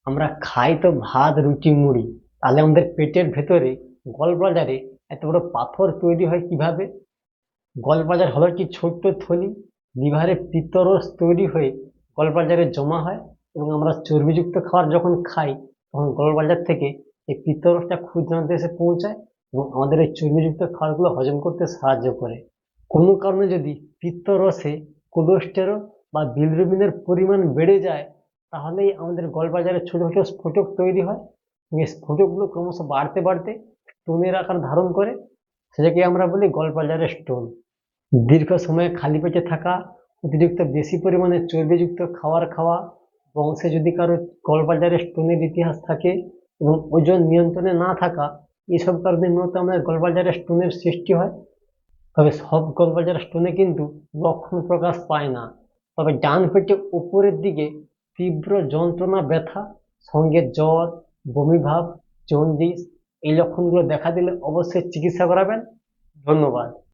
আমরা খাই তো ভাত রুটি মুড়ি, তাহলে আমাদের পেটের ভেতরে গলবাজারে এত বড় পাথর তৈরি হয় কিভাবে? গলবাজার হলো একটি ছোট্ট থলি, লিভারে পিত্তরস তৈরি হয়ে গলবাজারে জমা হয়, এবং আমরা চর্বিযুক্ত খাবার যখন খাই তখন গলবাজার থেকে এই পিত্তরসটা ক্ষুদ্রান্তে এসে পৌঁছায় এবং আমাদের এই চর্বিযুক্ত খাবারগুলো হজম করতে সাহায্য করে। কোনো কারণে যদি পিত্তরসে কোলেস্টেরল বা বিলিরুবিনের পরিমাণ বেড়ে যায়, তাহলেই আমাদের গলবাজারে ছোট ছোট স্ফোটক তৈরি হয় এবং এই স্ফোটকগুলো ক্রমশ বাড়তে বাড়তে স্টোনের আকার ধারণ করে, সেটাকে আমরা বলি গলবাজারের স্টোন। দীর্ঘ সময় খালি পেটে থাকা, অতিরিক্ত বেশি পরিমাণে চর্বিযুক্ত খাবার খাওয়া, বংশে যদি কারো গলবাজারে স্টোনের ইতিহাস থাকে এবং ওজন নিয়ন্ত্রণে না থাকা, এসব কারণে মূলত আমাদের গলবাজারে স্টোনের সৃষ্টি হয়। তবে সব গলবাজার স্টোনে কিন্তু লক্ষণ প্রকাশ পায় না। তবে ডান পেটে উপরের দিকে তীব্র যন্ত্রণা, ব্যথা, সঙ্গে জ্বর, বমিভাব, জন্ডিস এই লক্ষণগুলো দেখা দিলে অবশ্যই চিকিৎসা করাবেন। ধন্যবাদ।